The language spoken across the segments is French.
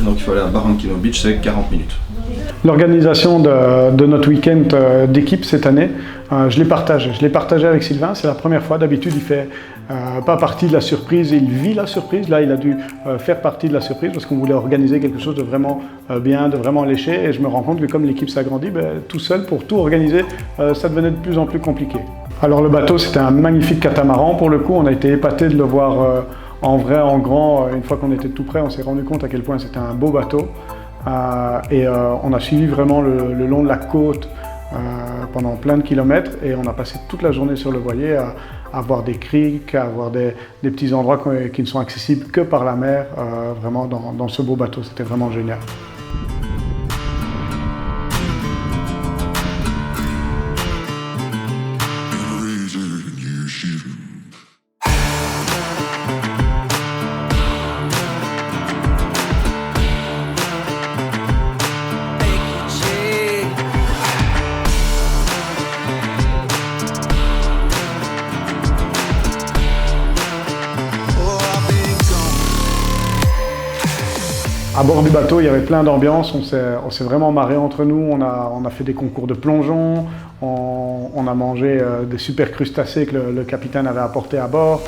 Donc il faut aller à Barranquilla Beach, c'est 40 minutes. L'organisation de notre week-end d'équipe cette année, je l'ai partagé avec Sylvain. C'est la première fois. D'habitude, il fait pas partie de la surprise, il vit la surprise. Là, il a dû faire partie de la surprise parce qu'on voulait organiser quelque chose de vraiment bien, de vraiment léché. Et je me rends compte que comme l'équipe s'agrandit, tout seul pour tout organiser, ça devenait de plus en plus compliqué. Alors le bateau, c'était un magnifique catamaran. Pour le coup, on a été épatés de le voir en vrai, en grand. Une fois qu'on était tout près, on s'est rendu compte à quel point c'était un beau bateau. On a suivi vraiment le long de la côte pendant plein de kilomètres et on a passé toute la journée sur le voilier à voir des criques, à voir des petits endroits qui ne sont accessibles que par la mer, vraiment dans ce beau bateau. C'était vraiment génial. À bord du bateau, il y avait plein d'ambiance, on s'est vraiment marré entre nous, on a fait des concours de plongeon, on a mangé des super crustacés que le capitaine avait apportés à bord.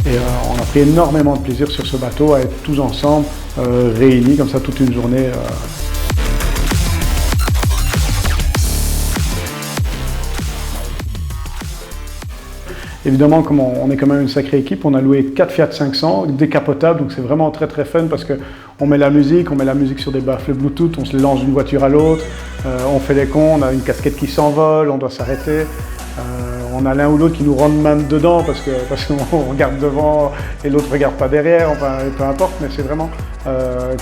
Et on a pris énormément de plaisir sur ce bateau à être tous ensemble, réunis comme ça toute une journée. Évidemment, comme on est quand même une sacrée équipe, on a loué 4 Fiat 500 décapotables, donc c'est vraiment très très fun parce qu'on met la musique sur des baffles Bluetooth, on se les lance d'une voiture à l'autre, on fait les cons, on a une casquette qui s'envole, on doit s'arrêter. On a l'un ou l'autre qui nous rentre même dedans parce qu'on regarde devant et l'autre ne regarde pas derrière, enfin peu importe, mais c'est vraiment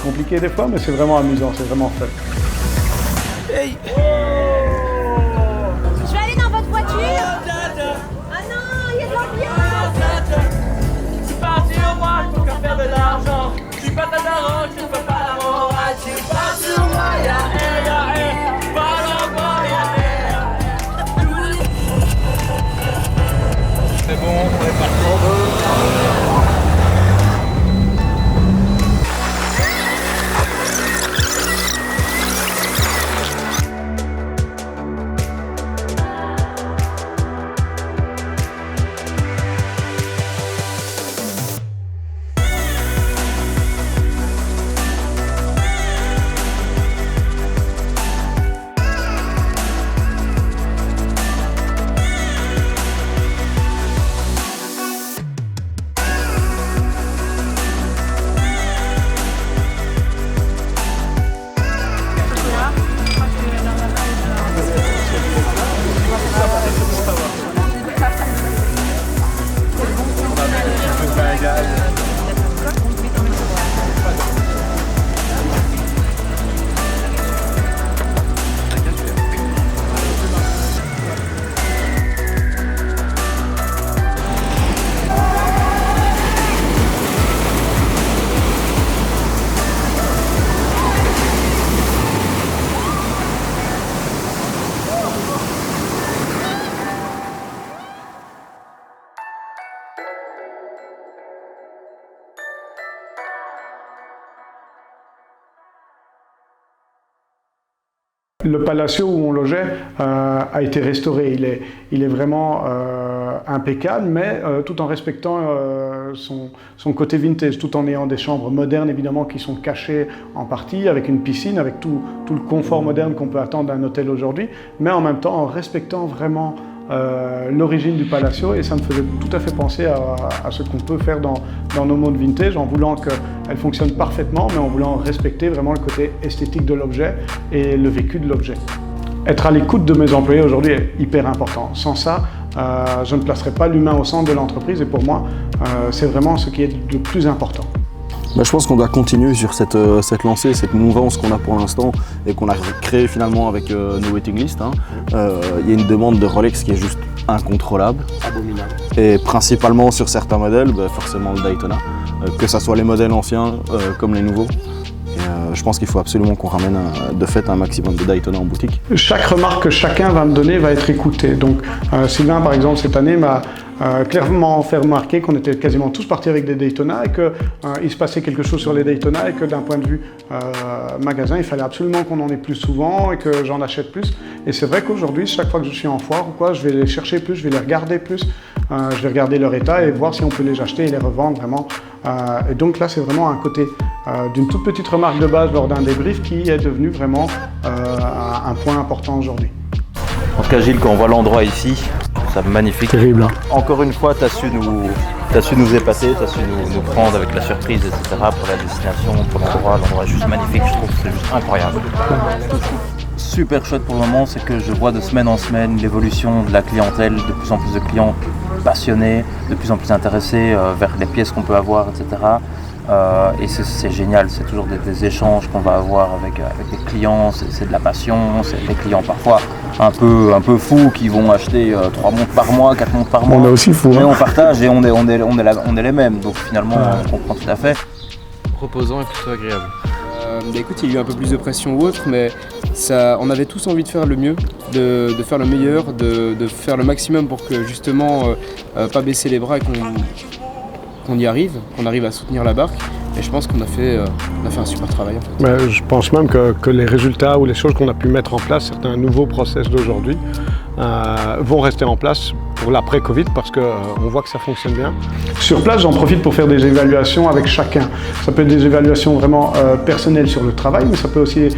compliqué des fois, mais c'est vraiment amusant, c'est vraiment fun. Hey. Je vais aller dans votre voiture. Ah non, il y a de l'ambiance. Je suis pas sur moi, il faut qu'à faire de l'argent. Je suis pas ta daronne, je ne fais pas la morale. Je suis pas sur moi, y'a pas d'envoi, y'a c'est bon, on est parti. Le Palacio où on logeait a été restauré, il est vraiment impeccable, mais tout en respectant son côté vintage, tout en ayant des chambres modernes évidemment qui sont cachées en partie, avec une piscine, avec tout le confort moderne qu'on peut attendre d'un hôtel aujourd'hui, mais en même temps en respectant vraiment l'origine du Palacio, et ça me faisait tout à fait penser à ce qu'on peut faire dans nos modes vintage, en voulant qu'elle fonctionne parfaitement, mais en voulant respecter vraiment le côté esthétique de l'objet et le vécu de l'objet. Être à l'écoute de mes employés aujourd'hui est hyper important. Sans ça, je ne placerai pas l'humain au centre de l'entreprise, et pour moi, c'est vraiment ce qui est le plus important. Je pense qu'on doit continuer sur cette lancée, cette mouvance qu'on a pour l'instant et qu'on a créée finalement avec nos waiting lists. Il y a une demande de Rolex qui est juste incontrôlable. Abominable. Et principalement sur certains modèles, forcément le Daytona, que ce soit les modèles anciens comme les nouveaux. Et je pense qu'il faut absolument qu'on ramène de fait un maximum de Daytona en boutique. Chaque remarque que chacun va me donner va être écoutée. Donc Sylvain, par exemple, cette année m'a clairement fait remarquer qu'on était quasiment tous partis avec des Daytona et qu'il se passait quelque chose sur les Daytona et que d'un point de vue magasin, il fallait absolument qu'on en ait plus souvent et que j'en achète plus. Et c'est vrai qu'aujourd'hui, chaque fois que je suis en foire ou quoi, je vais les chercher plus, je vais les regarder plus, je vais regarder leur état et voir si on peut les acheter et les revendre vraiment. Et donc là, c'est vraiment un côté d'une toute petite remarque de base lors d'un débrief qui est devenu vraiment un point important aujourd'hui. En tout cas, Gilles, quand on voit l'endroit ici, c'est magnifique. Terrible, hein. Encore une fois, tu as su nous épater, tu as su nous prendre avec la surprise, etc. pour la destination, pour l'endroit. L'endroit est juste magnifique, je trouve, c'est juste incroyable. Super chouette pour le moment, c'est que je vois de semaine en semaine l'évolution de la clientèle, de plus en plus de clients passionnés, de plus en plus intéressés vers les pièces qu'on peut avoir, etc. Et c'est génial, c'est toujours des échanges qu'on va avoir avec des clients, c'est de la passion, c'est des clients parfois un peu fous qui vont acheter 3 montres par mois, 4 montres par mois. On est aussi fous. Mais on partage et on est les mêmes, donc finalement on comprend tout à fait. Reposant et plutôt agréable. Écoute, il y a eu un peu plus de pression ou autre, mais on avait tous envie de faire le mieux, de faire le meilleur, de faire le maximum pour que justement pas baisser les bras et qu'on y arrive, qu'on arrive à soutenir la barque. Et je pense qu'on a fait un super travail en fait. Je pense même que les résultats ou les choses qu'on a pu mettre en place, certains nouveaux process d'aujourd'hui, vont rester en place pour l'après-Covid parce qu'on voit que ça fonctionne bien. Sur place, j'en profite pour faire des évaluations avec chacun. Ça peut être des évaluations vraiment personnelles sur le travail, mais ça peut aussi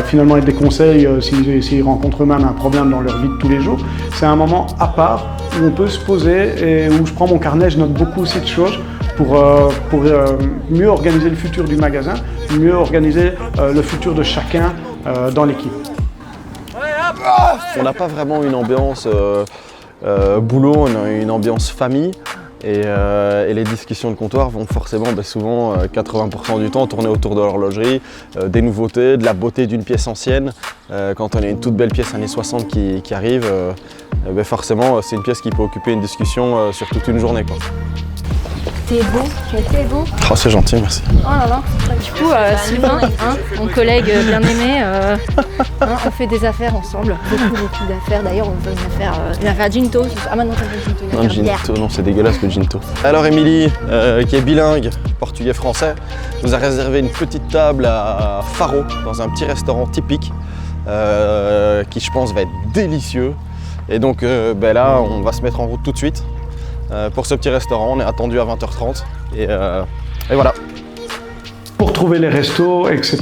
finalement être des conseils s'ils rencontrent eux-mêmes un problème dans leur vie de tous les jours. C'est un moment à part où on peut se poser et où je prends mon carnet, je note beaucoup aussi de choses pour mieux organiser le futur du magasin, mieux organiser le futur de chacun dans l'équipe. On n'a pas vraiment une ambiance boulot, on a une ambiance famille et les discussions de comptoir vont forcément souvent 80% du temps tourner autour de l'horlogerie, des nouveautés, de la beauté d'une pièce ancienne. Quand on a une toute belle pièce années 60 qui arrive, forcément c'est une pièce qui peut occuper une discussion sur toute une journée, quoi. T'es beau, t'es beau. Oh, c'est gentil, merci. Oh là là. Du coup, Sylvain, mon collègue bien aimé, on fait des affaires ensemble. Beaucoup d'affaires. D'ailleurs, on fait une affaire Ginto. Ah, maintenant, c'est Ginto. Non, Ginto, non, c'est dégueulasse le Ginto. Alors, Émilie, qui est bilingue, portugais-français, nous a réservé une petite table à Faro, dans un petit restaurant typique, qui, je pense, va être délicieux. Et donc, là, on va se mettre en route tout de suite. Pour ce petit restaurant, on est attendu à 20h30 et voilà. Pour trouver les restos, etc.,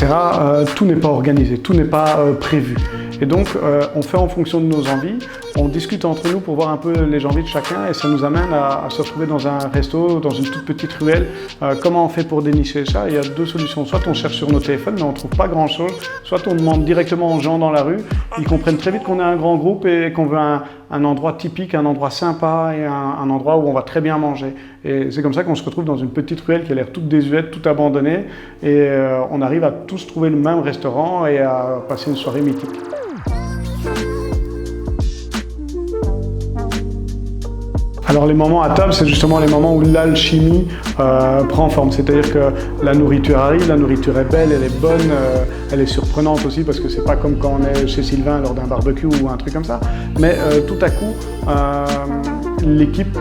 tout n'est pas organisé, tout n'est pas prévu. Et donc, on fait en fonction de nos envies, on discute entre nous pour voir un peu les envies de chacun et ça nous amène à se retrouver dans un resto, dans une toute petite ruelle. Comment on fait pour dénicher ça? Il y a 2 solutions. Soit on cherche sur nos téléphones, mais on ne trouve pas grand-chose. Soit on demande directement aux gens dans la rue. Ils comprennent très vite qu'on est un grand groupe et qu'on veut un endroit typique, un endroit sympa et un endroit où on va très bien manger. Et c'est comme ça qu'on se retrouve dans une petite ruelle qui a l'air toute désuète, toute abandonnée. Et on arrive à tous trouver le même restaurant et à passer une soirée mythique. Alors les moments à table, c'est justement les moments où l'alchimie prend forme. C'est-à-dire que la nourriture arrive, la nourriture est belle, elle est bonne, elle est surprenante aussi parce que c'est pas comme quand on est chez Sylvain lors d'un barbecue ou un truc comme ça. Mais tout à coup, l'équipe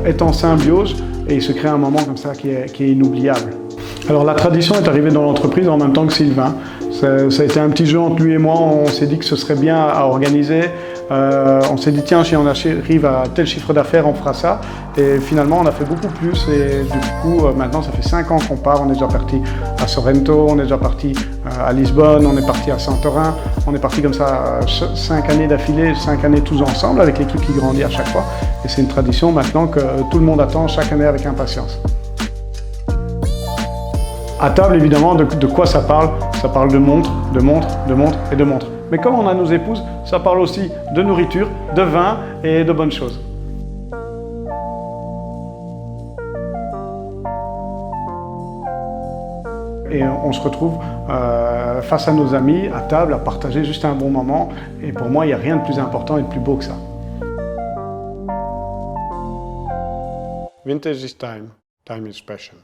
est en symbiose et il se crée un moment comme ça qui est inoubliable. Alors la tradition est arrivée dans l'entreprise en même temps que Sylvain. Ça a été un petit jeu entre lui et moi, on s'est dit que ce serait bien à organiser. On s'est dit tiens, si on arrive à tel chiffre d'affaires, on fera ça. Et finalement, on a fait beaucoup plus et du coup, maintenant, ça fait 5 ans qu'on part. On est déjà parti à Sorrento, on est déjà parti à Lisbonne, on est parti à Santorin. On est parti comme ça 5 années d'affilée, 5 années tous ensemble avec l'équipe qui grandit à chaque fois. Et c'est une tradition maintenant que tout le monde attend chaque année avec impatience. À table, évidemment, de quoi ça parle? Ça parle de montres, de montres, de montres et de montres. Mais comme on a nos épouses, ça parle aussi de nourriture, de vin et de bonnes choses. et on se retrouve face à nos amis, à table, à partager juste un bon moment. Et pour moi, il n'y a rien de plus important et de plus beau que ça. Vintage is time, time is passion.